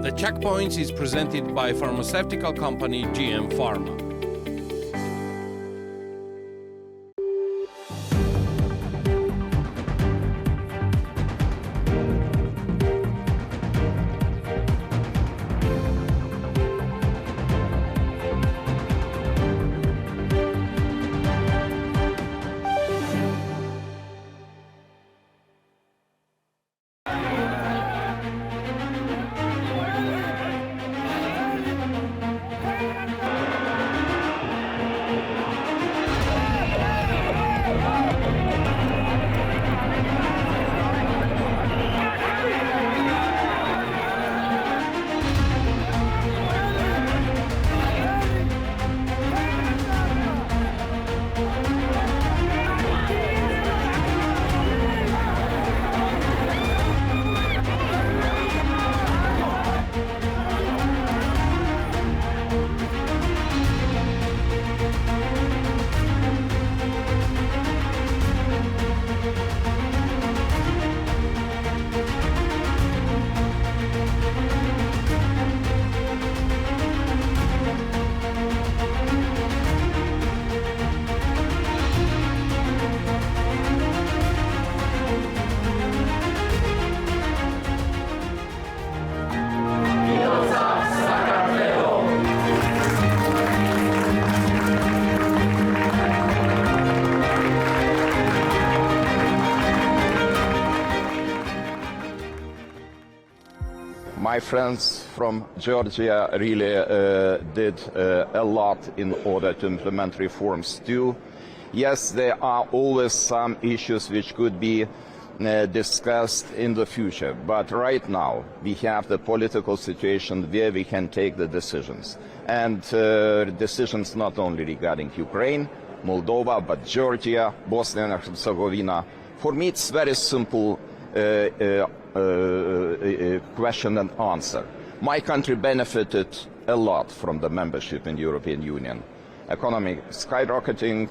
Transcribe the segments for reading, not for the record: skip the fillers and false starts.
The Checkpoints is presented by pharmaceutical company GM Pharma. My friends from Georgia really did a lot in order to implement reforms too. Yes, there are always some issues which could be discussed in the future, but right now we have the political situation where we can take the decisions. And decisions not only regarding Ukraine, Moldova, but Georgia, Bosnia and Herzegovina. For me it's very simple question and answer. My country benefited a lot from the membership in the European Union. Economic skyrocketing,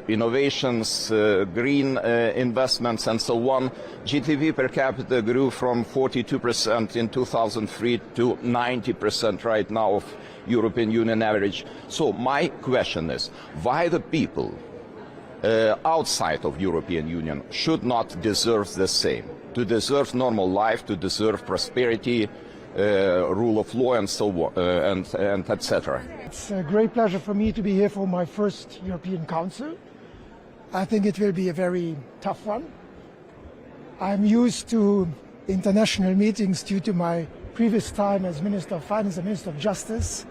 innovations, green investments and so on. GDP per capita grew from 42% in 2003 to 90% right now of European Union average. So my question is, why the people outside of European Union should not deserve the same? To deserve normal life, to deserve prosperity, rule of law and so on, and etc. It's a great pleasure for me to be here for my first European Council. I think it will be a very tough one. I'm used to international meetings due to my previous time as Minister of Finance and Minister of Justice.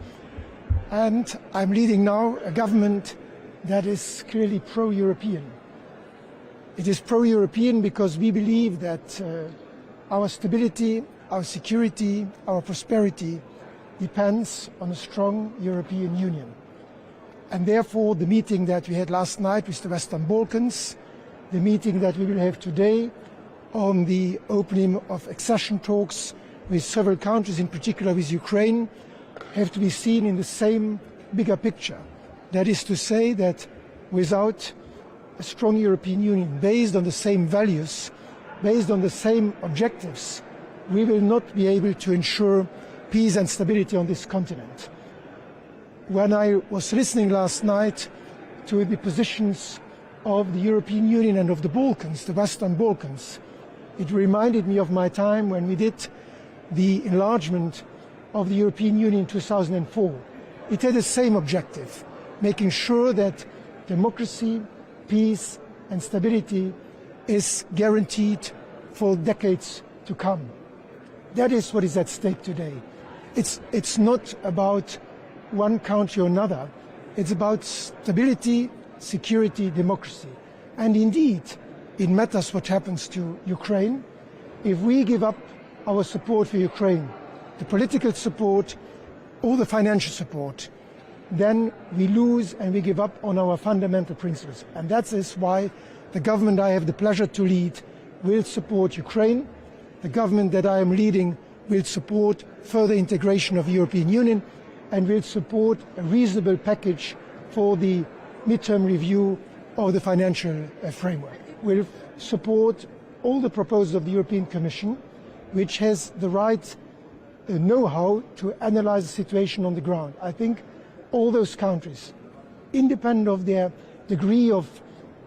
And I'm leading now a government that is clearly pro-European. It is pro-European because we believe that our stability, our security, our prosperity depends on a strong European Union. And therefore the meeting that we had last night with the Western Balkans, the meeting that we will have today on the opening of accession talks with several countries, in particular with Ukraine, have to be seen in the same bigger picture. That is to say that without a strong European Union based on the same values, based on the same objectives, we will not be able to ensure peace and stability on this continent. When I was listening last night to the positions of the European Union and of the Balkans, the Western Balkans, it reminded me of my time when we did the enlargement of the European Union in 2004. It had the same objective, making sure that democracy, peace and stability is guaranteed for decades to come. That is what is at stake today. It's not about one country or another. It's about stability, security, democracy. And indeed, it matters what happens to Ukraine. If we give up our support for Ukraine, the political support or the financial support, then we lose and we give up on our fundamental principles. And that is why the government I have the pleasure to lead will support Ukraine. The government that I am leading will support further integration of the European Union and will support a reasonable package for the midterm review of the financial framework. We'll support all the proposals of the European Commission, which has the right know-how to analyze the situation on the ground. I think all those countries, independent of their degree of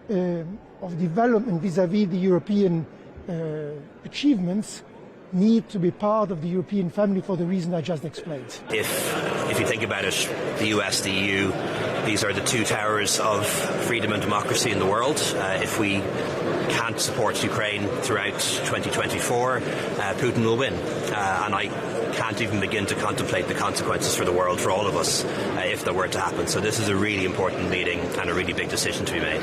development vis-à-vis the European achievements, need to be part of the European family for the reason I just explained. If you think about it, the US, the EU, these are the two towers of freedom and democracy in the world. If we can't support Ukraine throughout 2024, Putin will win. And I can't even begin to contemplate the consequences for the world, for all of us, if that were to happen. So this is a really important meeting and a really big decision to be made.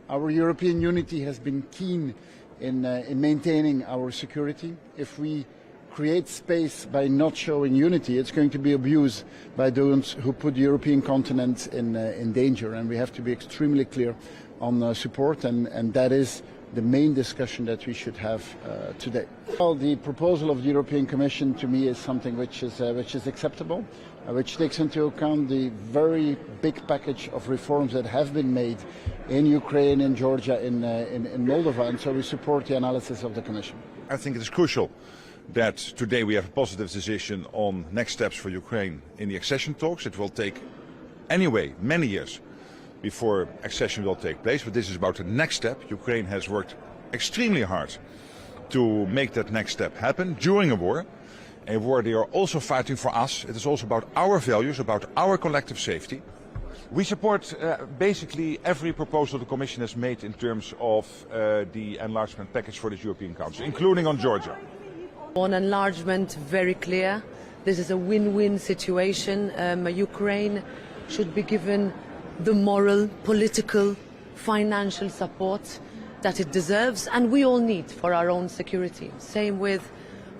Our European unity has been keen in maintaining our security. If we create space by not showing unity, it's going to be abused by those who put the European continent in danger, and we have to be extremely clear on support, and that is the main discussion that we should have today. Well, the proposal of the European Commission to me is something which is acceptable, which takes into account the very big package of reforms that have been made in Ukraine, in Georgia, in Moldova, and so we support the analysis of the Commission. I think it is crucial that today we have a positive decision on next steps for Ukraine in the accession talks. It will take anyway many years before accession will take place, but this is about the next step. Ukraine has worked extremely hard to make that next step happen during a war they are also fighting for us. It is also about our values, about our collective safety. We support basically every proposal the Commission has made in terms of the enlargement package for this European Council, including on Georgia. On enlargement, very clear. This is a win-win situation. Ukraine should be given the moral, political, financial support that it deserves and we all need for our own security. Same with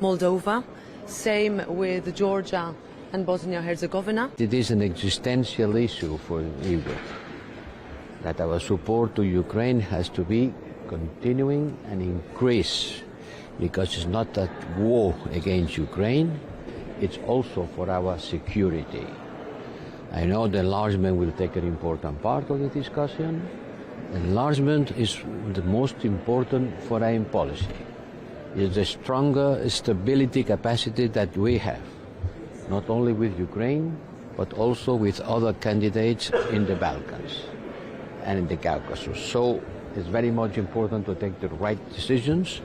Moldova, same with Georgia and Bosnia-Herzegovina. It is an existential issue for Europe, that our support to Ukraine has to be continuing and increase, because it's not a war against Ukraine, it's also for our security. I know the enlargement will take an important part of the discussion. Enlargement is the most important foreign policy. It's the stronger stability capacity that we have, not only with Ukraine, but also with other candidates in the Balkans and in the Caucasus. So it's very much important to take the right decisions,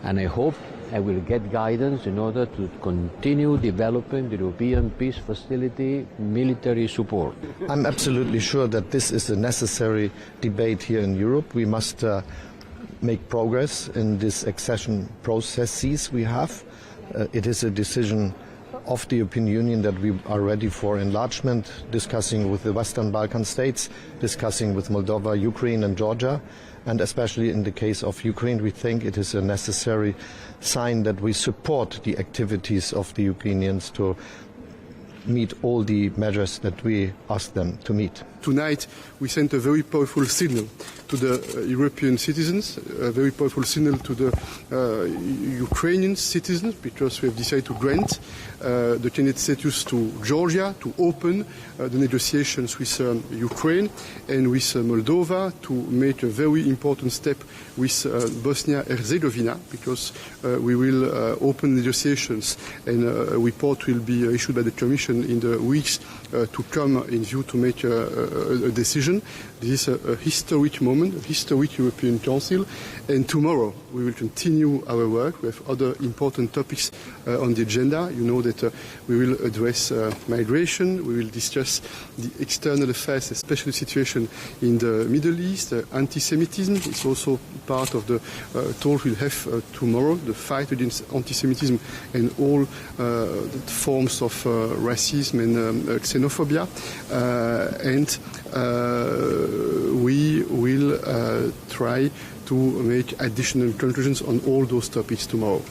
and I hope I will get guidance in order to continue developing the European Peace Facility military support. I'm absolutely sure that this is a necessary debate here in Europe. We must make progress in this accession processes we have. It is a decision of the European Union that we are ready for enlargement, discussing with the Western Balkan states, discussing with Moldova, Ukraine and Georgia. And especially in the case of Ukraine, we think it is a necessary sign that we support the activities of the Ukrainians to meet all the measures that we ask them to meet. Tonight we sent a very powerful signal to the European citizens, a very powerful signal to the Ukrainian citizens, because we have decided to grant the candidate status to Georgia, to open the negotiations with Ukraine and with Moldova, to make a very important step with Bosnia-Herzegovina, because we will open negotiations and a report will be issued by the Commission in the weeks to come in view to make a decision. This is a historic moment, a historic European Council, and tomorrow we will continue our work. We have other important topics on the agenda. You know that we will address migration, we will discuss the external affairs, especially the situation in the Middle East, anti-Semitism. It's also part of the talk we'll have tomorrow, the fight against anti-Semitism and all forms of racism and xenophobia. And we will try to make additional conclusions on all those topics tomorrow.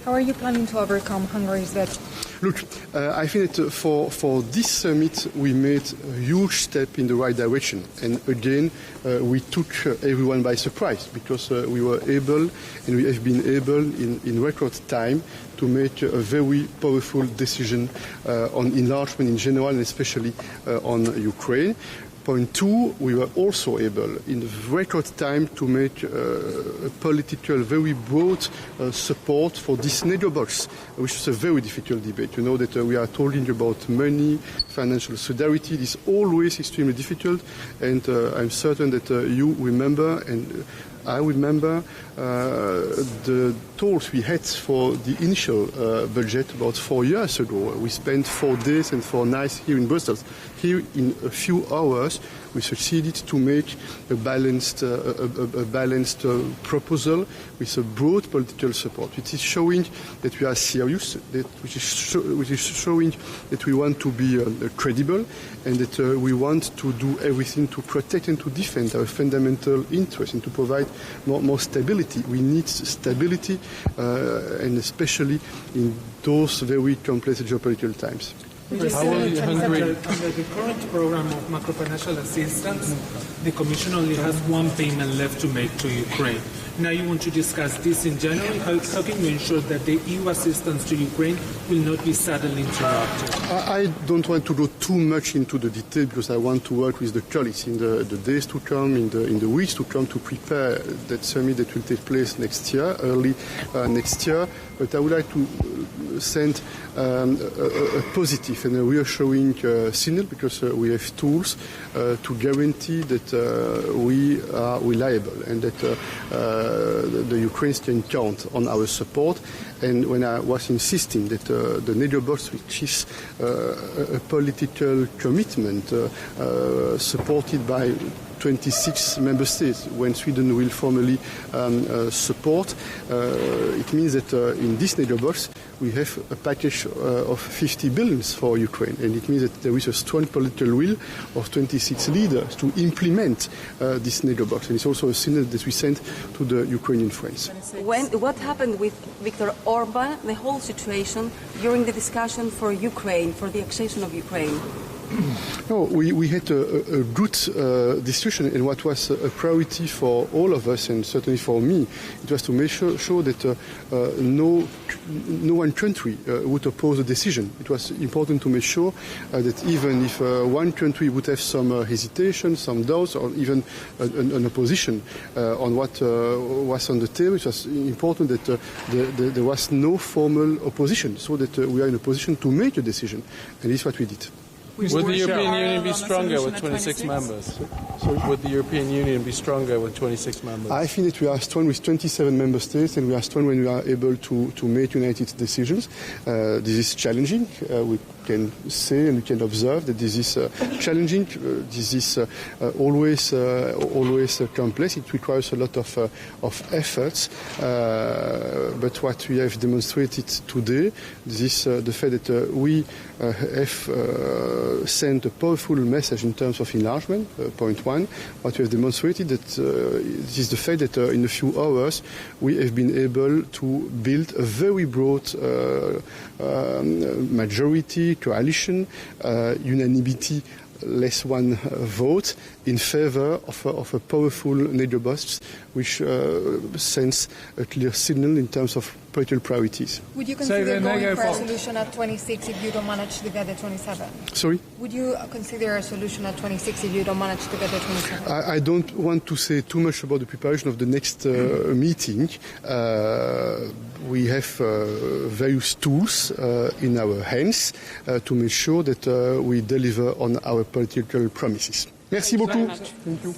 How are you planning to overcome Hungary's veto? Look, I think that for this summit we made a huge step in the right direction, and again we took everyone by surprise, because we were able, and we have been able in record time, to make a very powerful decision on enlargement in general and especially on Ukraine. Point two, we were also able, in record time, to make a political, very broad support for this NATO box, which is a very difficult debate. You know that we are talking about money, financial solidarity. It is always extremely difficult, and I'm certain that you remember, and I remember the talks we had for the initial budget about 4 years ago. We spent 4 days and 4 nights here in Brussels. Here, in a few hours, we succeeded to make a balanced proposal with a broad political support, which is showing that we are serious, which is showing that we want to be credible, and that we want to do everything to protect and to defend our fundamental interests and to provide more stability. We need stability, and especially in those very complex geopolitical times. Under the current program of macrofinancial assistance, the Commission only has one payment left to make to Ukraine. Now you want to discuss this in January. How can you ensure that the EU assistance to Ukraine will not be suddenly interrupted? I don't want to go too much into the detail because I want to work with the colleagues in the days to come, in the weeks to come, to prepare that summit that will take place next year, early next year. But I would like to send a positive and a reassuring signal, because we have tools to guarantee that we are reliable and that the Ukrainians can count on our support. And when I was insisting that the NATO box, which is a political commitment supported by 26 member states, when Sweden will formally support, it means that in this NATO box we have a package of 50 billion for Ukraine, and it means that there is a strong political will of 26 leaders to implement this NATO box, and it's also a signal that we send to the Ukrainian friends. What happened with Viktor Orban, the whole situation during the discussion for Ukraine, for the accession of Ukraine? No, we had a good discussion, and what was a priority for all of us, and certainly for me, it was to make sure that no one country would oppose the decision. It was important to make sure that even if one country would have some hesitation, some doubts, or even an opposition on what was on the table, it was important that there was no formal opposition, so that we are in a position to make a decision, and this is what we did. Would the European Union be stronger with 26 members? Would the European Union be stronger with 26 members? I think that we are strong with 27 member states, and we are strong when we are able to make united decisions. This is challenging. We can say and we can observe that this is challenging. This is always complex. It requires a lot of efforts. But what we have demonstrated today, this is the fact that we have sent a powerful message in terms of enlargement, point one. What we have demonstrated that this is the fact that in a few hours we have been able to build a very broad majority, coalition, unanimity, less one vote in favor of a powerful NATO box, which sends a clear signal in terms of political priorities. Would you consider going for a solution at 26 if you don't manage to get the 27? Sorry? Would you consider a solution at 26 if you don't manage to get the 27? I don't want to say too much about the preparation of the next meeting. We have various tools in our hands to make sure that we deliver on our political promises. Merci beaucoup. Thank you.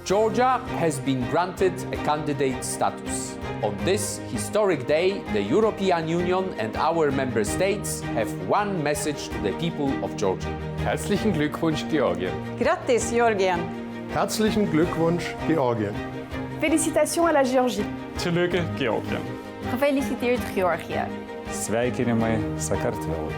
Georgia has been granted a candidate status. On this historic day, the European Union and our member states have one message to the people of Georgia. Herzlichen Glückwunsch, Georgien. Grattis, Georgien. Herzlichen Glückwunsch, Georgien. Félicitations à la Géorgie. Gelukkig, Georgien. Gefeliciteerd, Georgië. Sveikinimai, Sakartvelo.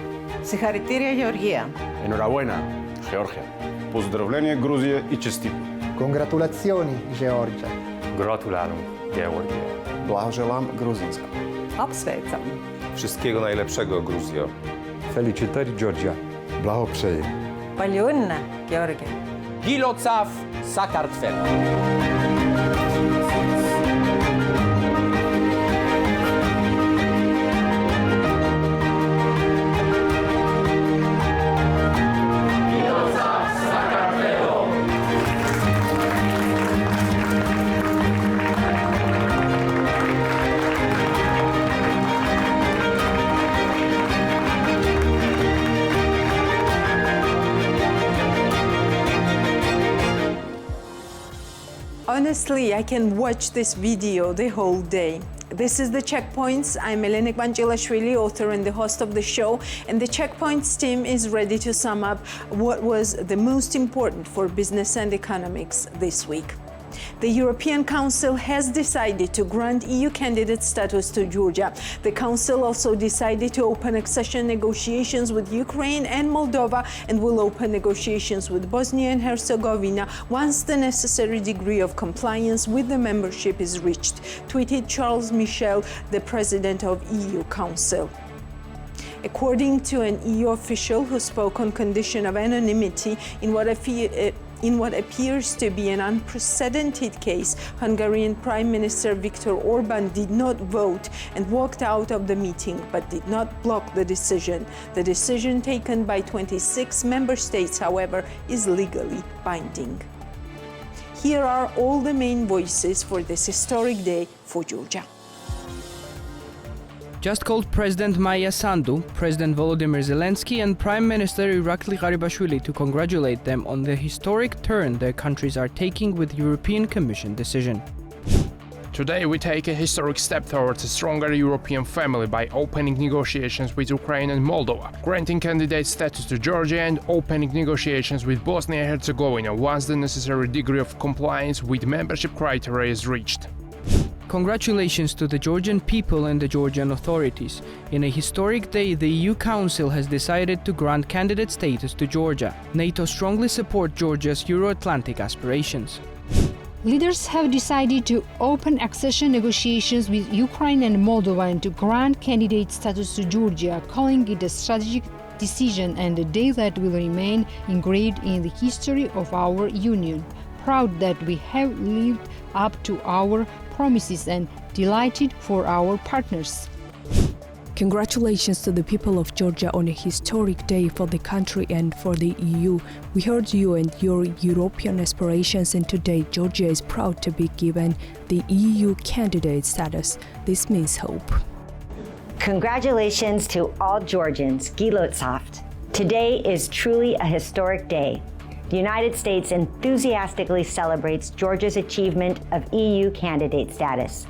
Συγχαρητήρια, Γεωργία. Enhorabuena, Georgia. Pozdravlение, Gruzija i čestitke. Congratulazioni, Georgia. Gratulálunk, Georgia. Blahoželám, Gruzínsko. Apsveicam. Wszystkiego najlepszego, Gruzjo. Felicitări, Georgia. Blahopřeji. Пальонна, Георгия. Гилоцав, Сакартвел. Honestly, I can watch this video the whole day. This is The Checkpoints. I'm Elena Gvangelashvili, author and the host of the show, and the Checkpoints team is ready to sum up what was the most important for business and economics this week. The European Council has decided to grant EU candidate status to Georgia. The Council also decided to open accession negotiations with Ukraine and Moldova and will open negotiations with Bosnia and Herzegovina once the necessary degree of compliance with the membership is reached, tweeted Charles Michel, the president of EU Council. According to an EU official who spoke on condition of anonymity in what appears to be an unprecedented case, Hungarian Prime Minister Viktor Orban did not vote and walked out of the meeting, but did not block the decision. The decision taken by 26 member states, however, is legally binding. Here are all the main voices for this historic day for Georgia. Just called President Maia Sandu, President Volodymyr Zelensky and Prime Minister Irakli Garibashvili to congratulate them on the historic turn their countries are taking with European Commission decision. Today we take a historic step towards a stronger European family by opening negotiations with Ukraine and Moldova, granting candidate status to Georgia and opening negotiations with Bosnia and Herzegovina once the necessary degree of compliance with membership criteria is reached. Congratulations to the Georgian people and the Georgian authorities. In a historic day, the EU Council has decided to grant candidate status to Georgia. NATO strongly supports Georgia's Euro-Atlantic aspirations. Leaders have decided to open accession negotiations with Ukraine and Moldova and to grant candidate status to Georgia, calling it a strategic decision and a day that will remain engraved in the history of our union. Proud that we have lived up to our promises and delighted for our partners. Congratulations to the people of Georgia on a historic day for the country and for the EU. We heard you and your European aspirations, and today Georgia is proud to be given the EU candidate status. This means hope. Congratulations to all Georgians, Gilotsaft. Today is truly a historic day. The United States enthusiastically celebrates Georgia's achievement of EU candidate status.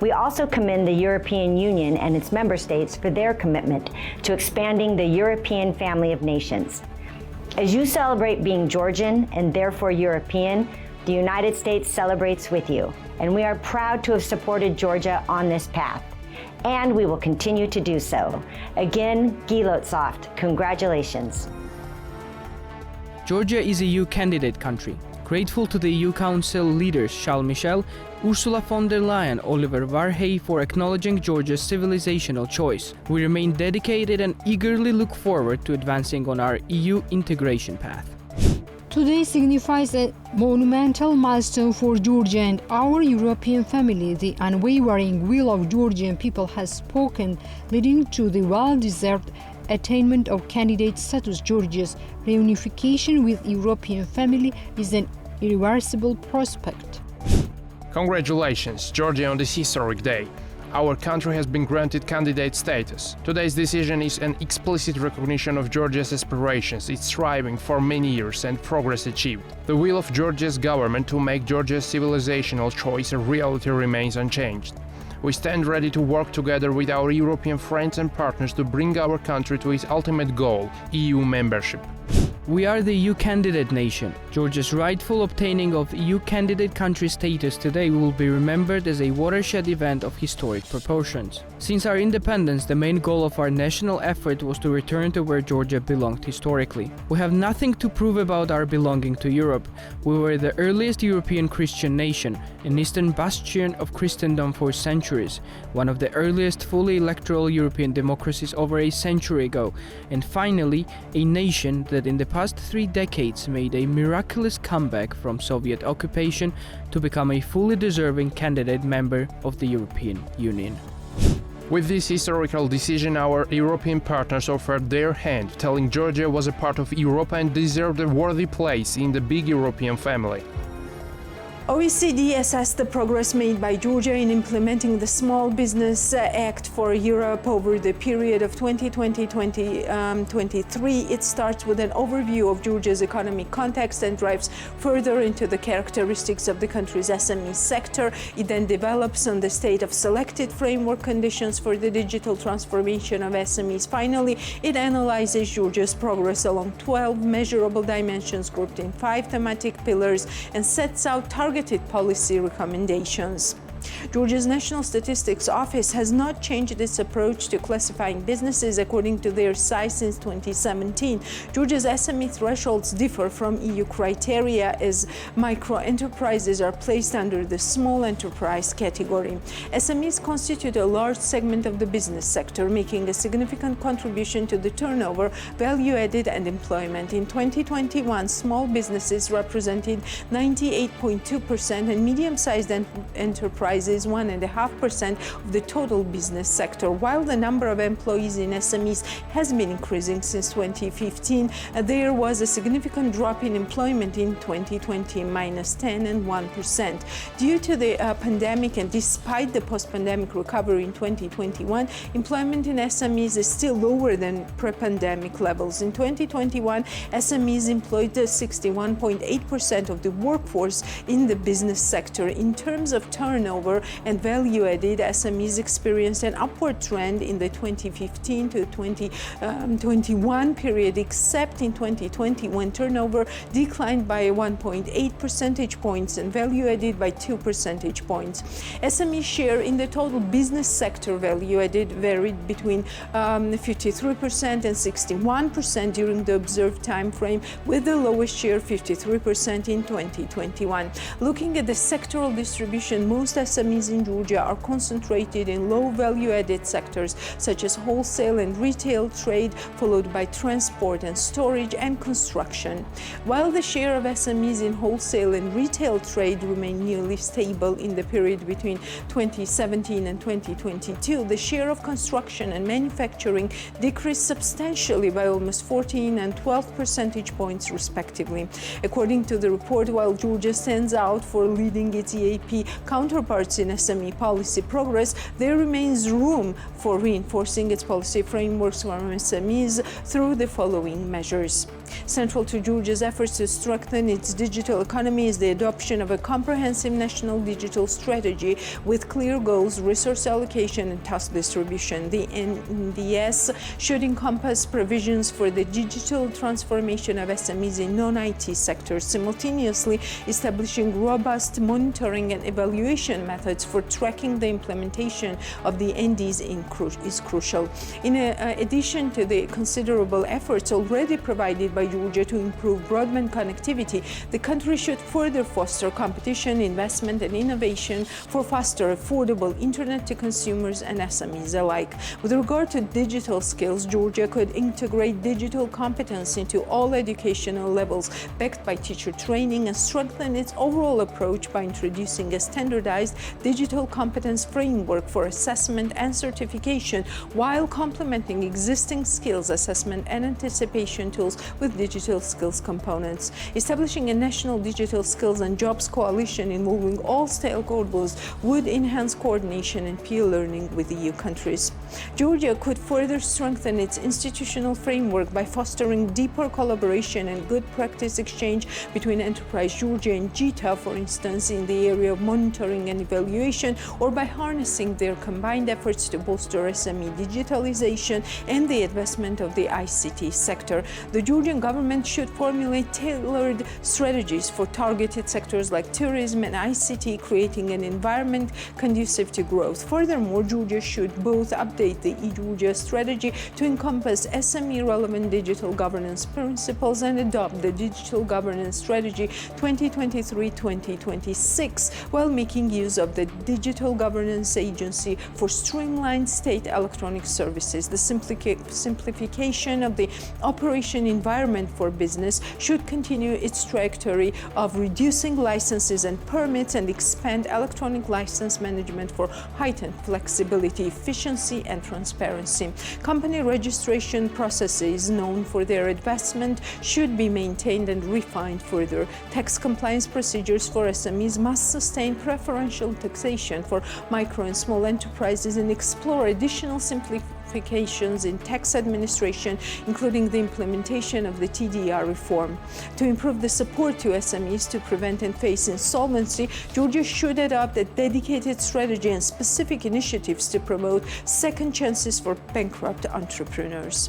We also commend the European Union and its member states for their commitment to expanding the European family of nations. As you celebrate being Georgian and therefore European, the United States celebrates with you, and we are proud to have supported Georgia on this path. And we will continue to do so. Again, Gilotsaft, congratulations. Georgia is a EU candidate country. Grateful to the EU Council leaders Charles Michel, Ursula von der Leyen, Oliver Varhey for acknowledging Georgia's civilizational choice. We remain dedicated and eagerly look forward to advancing on our EU integration path. Today signifies a monumental milestone for Georgia and our European family. The unwavering will of Georgian people has spoken, leading to the well-deserved attainment of candidate status. Georgia's reunification with European family is an irreversible prospect. Congratulations, Georgia, on this historic day. Our country has been granted candidate status. Today's decision is an explicit recognition of Georgia's aspirations, its striving for many years and progress achieved. The will of Georgia's government to make Georgia's civilizational choice a reality remains unchanged. We stand ready to work together with our European friends and partners to bring our country to its ultimate goal, EU membership. We are the EU candidate nation. Georgia's rightful obtaining of EU candidate country status today will be remembered as a watershed event of historic proportions. Since our independence, the main goal of our national effort was to return to where Georgia belonged historically. We have nothing to prove about our belonging to Europe. We were the earliest European Christian nation, an eastern bastion of Christendom for centuries, one of the earliest fully electoral European democracies over a century ago, and finally, a nation that in the past 3 decades made a miraculous comeback from Soviet occupation to become a fully deserving candidate member of the European Union. With this historical decision, our European partners offered their hand, telling Georgia was a part of Europe and deserved a worthy place in the big European family. OECD assessed the progress made by Georgia in implementing the Small Business Act for Europe over the period of 2020-2023. It starts with an overview of Georgia's economic context and dives further into the characteristics of the country's SME sector. It then develops on the state of selected framework conditions for the digital transformation of SMEs. Finally, it analyzes Georgia's progress along 12 measurable dimensions grouped in 5 thematic pillars and sets out targeted policy recommendations. Georgia's National Statistics Office has not changed its approach to classifying businesses according to their size since 2017. Georgia's SME thresholds differ from EU criteria as micro-enterprises are placed under the small enterprise category. SMEs constitute a large segment of the business sector, making a significant contribution to the turnover, value added and employment. In 2021, small businesses represented 98.2% and medium-sized enterprises 1.5% of the total business sector. While the number of employees in SMEs has been increasing since 2015, there was a significant drop in employment in 2020, -10% and 1%. Due to the pandemic and despite the post-pandemic recovery in 2021, employment in SMEs is still lower than pre-pandemic levels. In 2021, SMEs employed 61.8% of the workforce in the business sector. In terms of turnover and value added, SMEs experienced an upward trend in the 2015 to 2021 period, except in 2020 when turnover declined by 1.8 percentage points and value added by 2 percentage points. SME share in the total business sector value added varied between 53% and 61% during the observed time frame, with the lowest share 53% in 2021. Looking at the sectoral distribution, most SMEs in Georgia are concentrated in low value-added sectors such as wholesale and retail trade, followed by transport and storage and construction. While the share of SMEs in wholesale and retail trade remained nearly stable in the period between 2017 and 2022, the share of construction and manufacturing decreased substantially by almost 14 and 12 percentage points respectively. According to the report, while Georgia stands out for leading its EAP counterparts in SME policy progress, there remains room for reinforcing its policy frameworks for SMEs through the following measures. Central to Georgia's efforts to strengthen its digital economy is the adoption of a comprehensive national digital strategy with clear goals, resource allocation, and task distribution. The NDS should encompass provisions for the digital transformation of SMEs in non-IT sectors, simultaneously establishing robust monitoring and evaluation methods for tracking the implementation of the NDs is crucial. In addition to the considerable efforts already provided by Georgia to improve broadband connectivity, the country should further foster competition, investment, and innovation for faster, affordable internet to consumers and SMEs alike. With regard to digital skills, Georgia could integrate digital competence into all educational levels, backed by teacher training, and strengthen its overall approach by introducing a standardized digital competence framework for assessment and certification, while complementing existing skills assessment and anticipation tools with digital skills components. Establishing a national digital skills and jobs coalition involving all stakeholders would enhance coordination and peer learning with EU countries. Georgia could further strengthen its institutional framework by fostering deeper collaboration and good practice exchange between Enterprise Georgia and GITA, for instance, in the area of monitoring and evaluation, or by harnessing their combined efforts to bolster SME digitalization and the advancement of the ICT sector. The Georgian government should formulate tailored strategies for targeted sectors like tourism and ICT, creating an environment conducive to growth. Furthermore, Georgia should both update the eGeorgia strategy to encompass SME-relevant digital governance principles and adopt the Digital Governance Strategy 2023-2026 while making use of the Digital Governance Agency for streamlined state electronic services. The simplification of the operation environment for business should continue its trajectory of reducing licenses and permits and expand electronic license management for heightened flexibility, efficiency, and transparency. Company registration processes known for their advancement should be maintained and refined further. Tax compliance procedures for SMEs must sustain preferential taxation for micro and small enterprises and explore additional simplifications in tax administration, including the implementation of the TDR reform. To improve the support to SMEs to prevent and face insolvency, Georgia should adopt a dedicated strategy and specific initiatives to promote second chances for bankrupt entrepreneurs.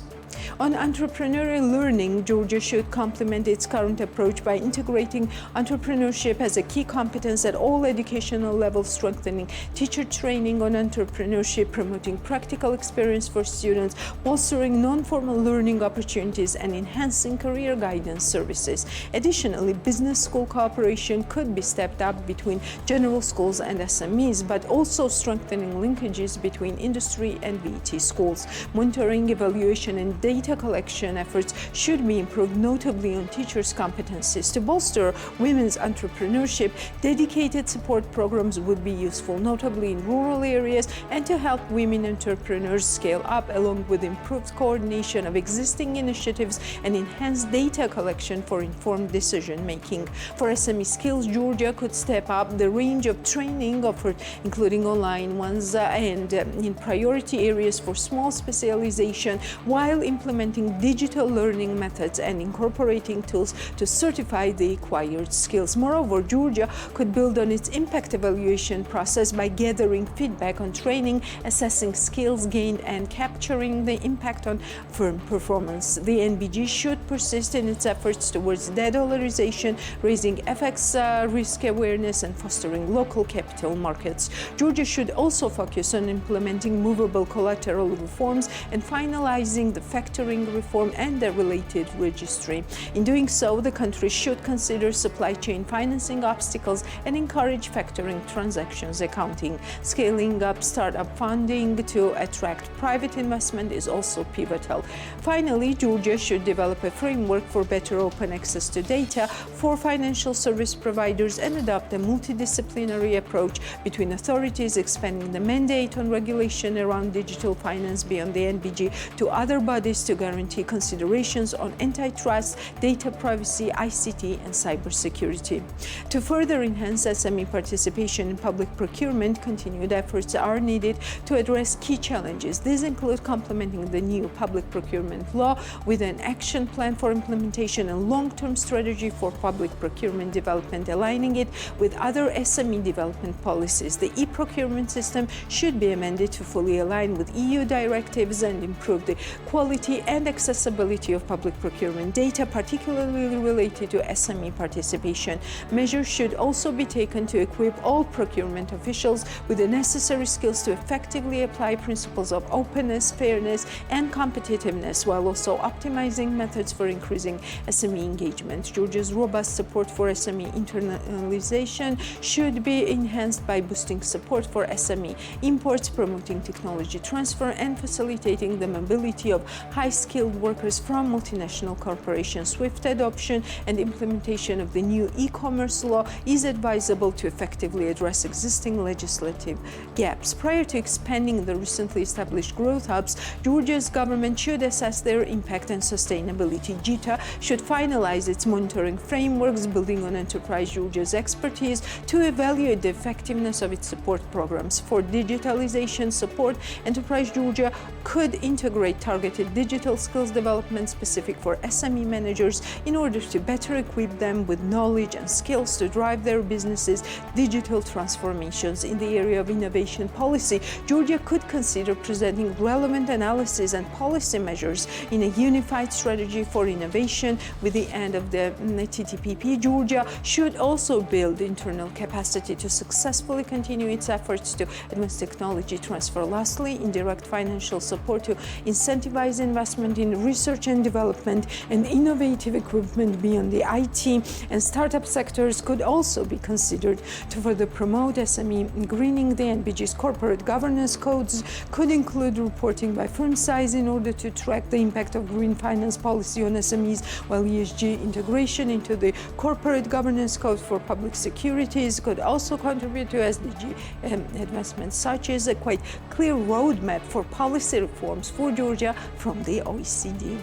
On entrepreneurial learning, Georgia should complement its current approach by integrating entrepreneurship as a key competence at all educational levels, strengthening teacher training on entrepreneurship, promoting practical experience for students, bolstering non-formal learning opportunities, and enhancing career guidance services. Additionally, business school cooperation could be stepped up between general schools and SMEs, but also strengthening linkages between industry and VET schools. Monitoring, evaluation, and data collection efforts should be improved, notably on teachers' competencies. To bolster women's entrepreneurship, dedicated support programs would be useful, notably in rural areas, and to help women entrepreneurs scale up, along with improved coordination of existing initiatives and enhanced data collection for informed decision-making. For SME skills, Georgia could step up the range of training offered, including online ones, and in priority areas for small specialization, while implementing digital learning methods and incorporating tools to certify the acquired skills. Moreover, Georgia could build on its impact evaluation process by gathering feedback on training, assessing skills gained, and capturing the impact on firm performance. The NBG should persist in its efforts towards de-dollarization, raising FX risk awareness, and fostering local capital markets. Georgia should also focus on implementing movable collateral reforms and finalizing the factoring reform and the related registry. In doing so, the country should consider supply chain financing obstacles and encourage factoring transactions accounting. Scaling up startup funding to attract private investment is also pivotal. Finally, Georgia should develop a framework for better open access to data for financial service providers and adopt a multidisciplinary approach between authorities, expanding the mandate on regulation around digital finance beyond the NBG to other bodies to guarantee considerations on antitrust, data privacy, ICT, and cybersecurity. To further enhance SME participation in public procurement, continued efforts are needed to address key challenges. These include complementing the new public procurement law with an action plan for implementation and long-term strategy for public procurement development, aligning it with other SME development policies. The e-procurement system should be amended to fully align with EU directives and improve the quality and accessibility of public procurement data, particularly related to SME participation. Measures should also be taken to equip all procurement officials with the necessary skills to effectively apply principles of openness, fairness, and competitiveness, while also optimizing methods for increasing SME engagement. Georgia's robust support for SME internalization should be enhanced by boosting support for SME imports, promoting technology transfer, and facilitating the mobility of high-skilled workers from multinational corporations. Swift adoption and implementation of the new e-commerce law is advisable to effectively address existing legislative gaps. Prior to expanding the recently established growth hubs, Georgia's government should assess their impact and sustainability. JITA should finalize its monitoring frameworks, building on Enterprise Georgia's expertise to evaluate the effectiveness of its support programs. For digitalization support, Enterprise Georgia could integrate targeted digital skills development specific for SME managers in order to better equip them with knowledge and skills to drive their businesses' digital transformations. In the area of innovation policy, Georgia could consider presenting relevant analysis and policy measures in a unified strategy for innovation. With the end of the TTPP, Georgia should also build internal capacity to successfully continue its efforts to advance technology transfer. Lastly, indirect financial support to incentivize investment in research and development and innovative equipment beyond the IT and startup sectors could also be considered to further promote SME greening. The NBG's corporate governance codes could include reporting by firm size in order to track the impact of green finance policy on SMEs, while ESG integration into the corporate governance code for public securities could also contribute to SDG advancements, such as a quite clear roadmap for policy reforms for Georgia from the OECD.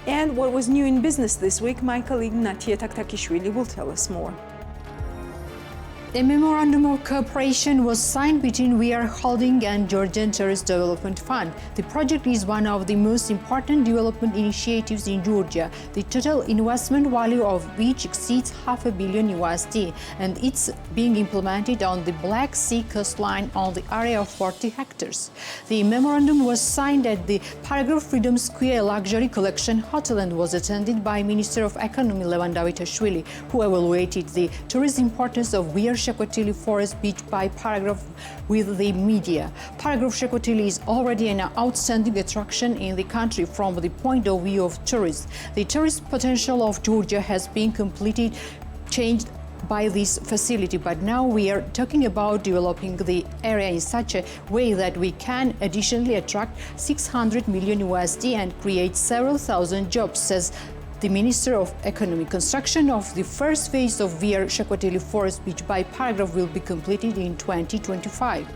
And what was new in business this week, my colleague Natia Taktakishvili will tell us more. A memorandum of cooperation was signed between We Are Holding and Georgian Tourist Development Fund. The project is one of the most important development initiatives in Georgia, the total investment value of which exceeds $500 million, and it's being implemented on the Black Sea coastline on the area of 40 hectares. The memorandum was signed at the Paragraph Freedom Square Luxury Collection Hotel and was attended by Minister of Economy Levan Davitashvili, who evaluated the tourist importance of We Are Shekwatili Forest Beach by Paragraph with the media. Paragraph Shekwatili is already an outstanding attraction in the country from the point of view of tourists. The tourist potential of Georgia has been completely changed by this facility, but now we are talking about developing the area in such a way that we can additionally attract $600 million and create several thousand jobs, says the Minister of Economy. Construction of the first phase of We Are Shekwatili Forest Beach by Paragraph will be completed in 2025.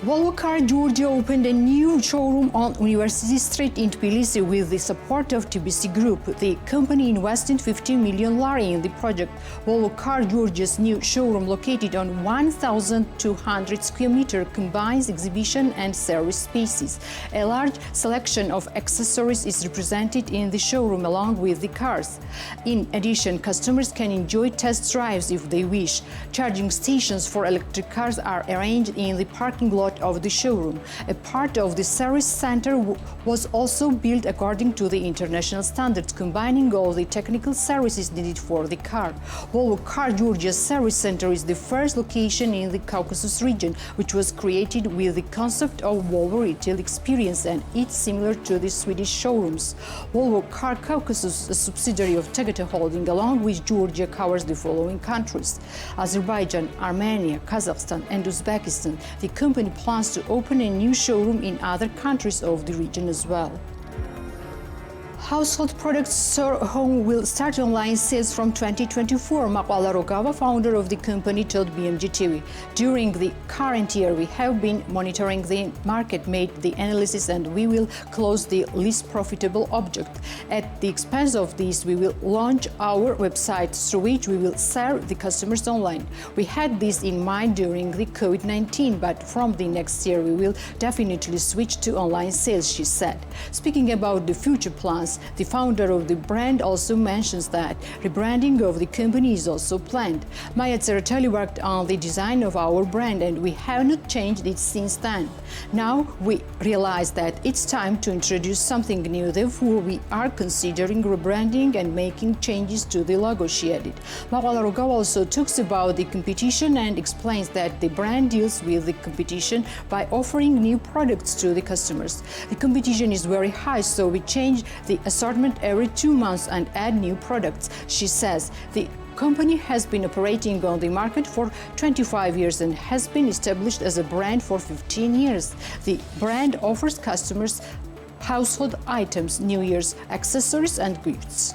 Volvo Car Georgia opened a new showroom on University Street in Tbilisi with the support of TBC Group. The company invested $15 million in the project. Volvo Car Georgia's new showroom, located on 1,200 square meters, combines exhibition and service spaces. A large selection of accessories is represented in the showroom along with the cars. In addition, customers can enjoy test drives if they wish. Charging stations for electric cars are arranged in the parking lot of the showroom. A part of the service center was also built according to the international standards, combining all the technical services needed for the car. Volvo Car Georgia's service center is the first location in the Caucasus region, which was created with the concept of Volvo retail experience, and it's similar to the Swedish showrooms. Volvo Car Caucasus, a subsidiary of Tegeta Holding, along with Georgia, covers the following countries: Azerbaijan, Armenia, Kazakhstan, and Uzbekistan. The company plans to open a new showroom in other countries of the region as well. Household products store home will start online sales from 2024, Maqala Rogava, founder of the company, told BMG TV. During the current year, we have been monitoring the market, made the analysis, and we will close the least profitable object. At the expense of this, we will launch our website through which we will serve the customers online. We had this in mind during the COVID-19, but from the next year, we will definitely switch to online sales, she said. Speaking about the future plans, the founder of the brand also mentions that rebranding of the company is also planned. Maya Tsereteli worked on the design of our brand, and we have not changed it since then. Now we realize that it's time to introduce something new. Therefore, we are considering rebranding and making changes to the logo, she added. Maqala Rogava also talks about the competition and explains that the brand deals with the competition by offering new products to the customers. The competition is very high, so we change the assortment every 2 months and add new products. She says the company has been operating on the market for 25 years and has been established as a brand for 15 years. The brand offers customers household items, New Year's accessories and gifts.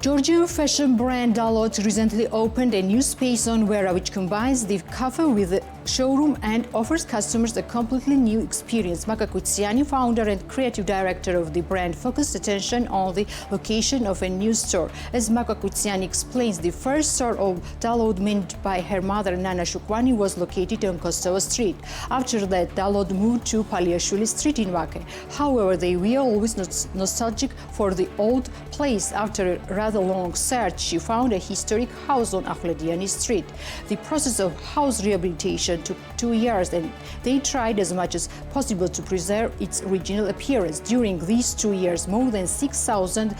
Georgian fashion brand Dalot recently opened a new space on Vera, which combines the cafe with the showroom and offers customers a completely new experience. Maka Kutsiani, founder and creative director of the brand, focused attention on the location of a new store. As Maka Kutsiani explains, the first store of Dalot, made by her mother Nana Shukwani, was located on Kostova Street. After that, Dalot moved to Paliashvili Street in Vake. However, they were always nostalgic for the old place. After a rather long search, she found a historic house on Ahmediani Street. The process of house rehabilitation took 2 years, and they tried as much as possible to preserve its original appearance. During these 2 years, more than 6,000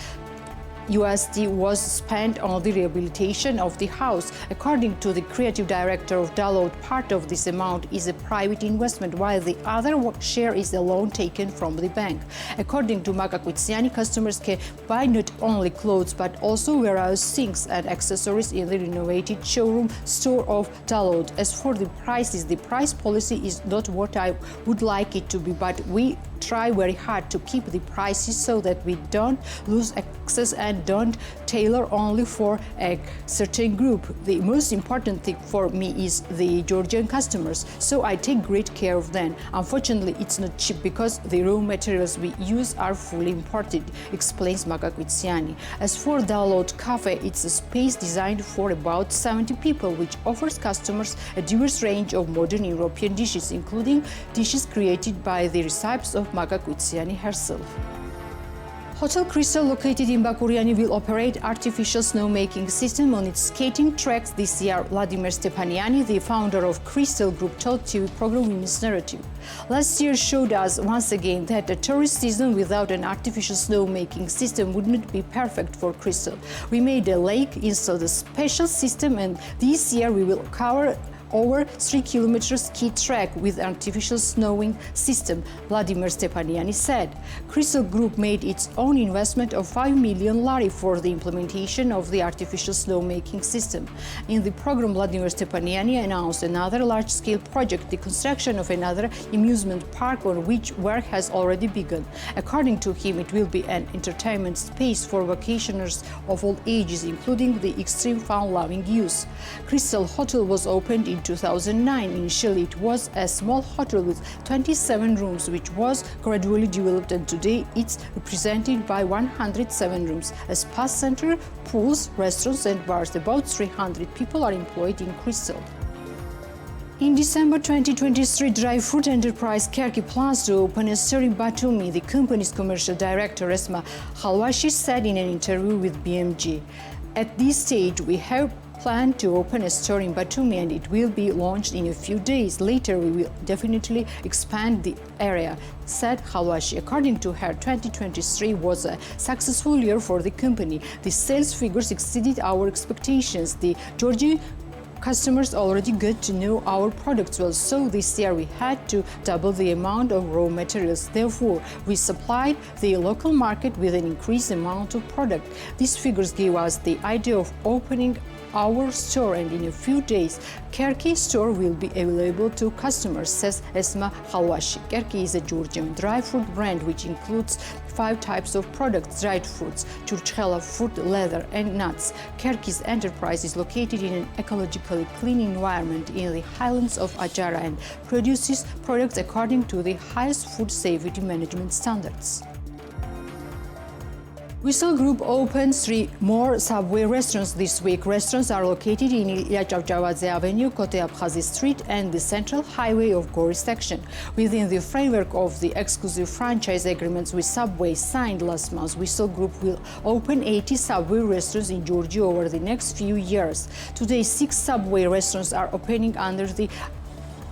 USD was spent on the rehabilitation of the house. According to the creative director of Dalot, part of this amount is a private investment, while the other share is a loan taken from the bank. According to Maka Kutsiani, customers can buy not only clothes but also various things and accessories in the renovated showroom store of Dalot. As for the prices, the price policy is not what I would like it to be, but we try very hard to keep the prices so that we don't lose access and don't tailor only for a certain group. The most important thing for me is the Georgian customers, so I take great care of them. Unfortunately, it's not cheap because the raw materials we use are fully imported, explains Maka Kutsiani. As for Dalot Cafe, it's a space designed for about 70 people, which offers customers a diverse range of modern European dishes, including dishes created by the recipes of Maka Kutsiani herself. Hotel Crystal, located in Bakuriani, will operate artificial snowmaking system on its skating tracks this year. Vladimir Stepaniani, the founder of Crystal Group, told TV program Women's Narrative. Last year showed us once again that a tourist season without an artificial snowmaking system would not be perfect for Crystal. We made a lake, installed a special system, and this year we will cover over 3 kilometer ski track with artificial snowing system, Vladimir Stepaniani said. Crystal Group made its own investment of 5 million lari for the implementation of the artificial snowmaking system. In the program, Vladimir Stepaniani announced another large-scale project, the construction of another amusement park, on which work has already begun. According to him, it will be an entertainment space for vacationers of all ages, including the extreme fun-loving youth. Crystal Hotel was opened in 2009. Initially, it was a small hotel with 27 rooms, which was gradually developed, and today it's represented by 107 rooms, a spa center, pools, restaurants and bars. About 300 people are employed in Crystal. In December 2023, Dry Fruit Enterprise Kerki plans to open a store in Batumi. The company's commercial director, Esma Halwashi, said in an interview with BMG. At this stage, we have planned to open a store in Batumi, and it will be launched in a few days. Later, we will definitely expand the area, said Halwashi. According to her, 2023 was a successful year for the company. The sales figures exceeded our expectations. The Georgian customers already got to know our products well, so this year we had to double the amount of raw materials. Therefore, we supplied the local market with an increased amount of product. These figures gave us the idea of opening our store, and in a few days, Kerki store will be available to customers, says Esma Halwashi. Kerki is a Georgian dry fruit brand which includes 5 types of products: dried fruits, churchela, fruit, leather, and nuts. Kerki's enterprise is located in an ecologically clean environment in the highlands of Ajara and produces products according to the highest food safety management standards. Whistle Group opened 3 more Subway restaurants this week. Restaurants are located in Ilya Chavchavadze Avenue, Kote Abkhazi Street, and the Central Highway of Gori section. Within the framework of the exclusive franchise agreements with Subway signed last month, Whistle Group will open 80 Subway restaurants in Georgia over the next few years. Today, 6 Subway restaurants are opening under the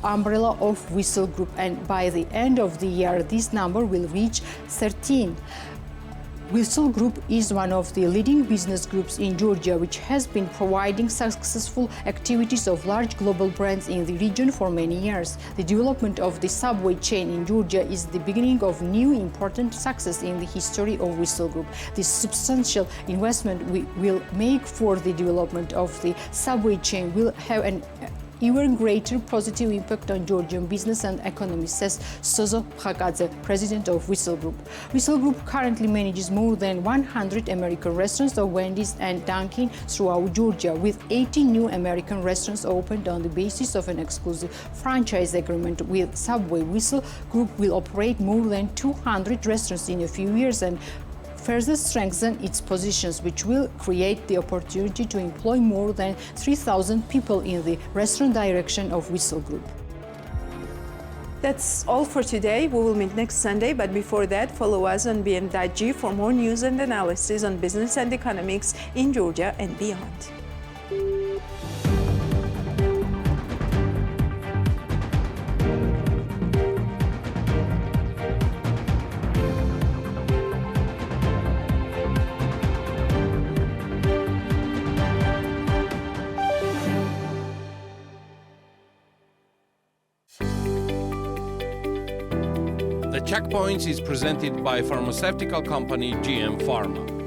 umbrella of Whistle Group, and by the end of the year, this number will reach 13. Whistle Group is one of the leading business groups in Georgia, which has been providing successful activities of large global brands in the region for many years. The development of the subway chain in Georgia is the beginning of new important success in the history of Whistle Group. This substantial investment we will make for the development of the subway chain will have an even greater positive impact on Georgian business and economy, says Sozo Phakadze, president of Whistle Group. Whistle Group currently manages more than 100 American restaurants of Wendy's and Dunkin' throughout Georgia, with 80 new American restaurants opened on the basis of an exclusive franchise agreement with Subway. Whistle Group will operate more than 200 restaurants in a few years and further strengthen its positions, which will create the opportunity to employ more than 3,000 people in the restaurant direction of Whistle Group. That's all for today. We will meet next Sunday, but before that, follow us on BM.G for more news and analysis on business and economics in Georgia and beyond. The Checkpoints is presented by pharmaceutical company GM Pharma.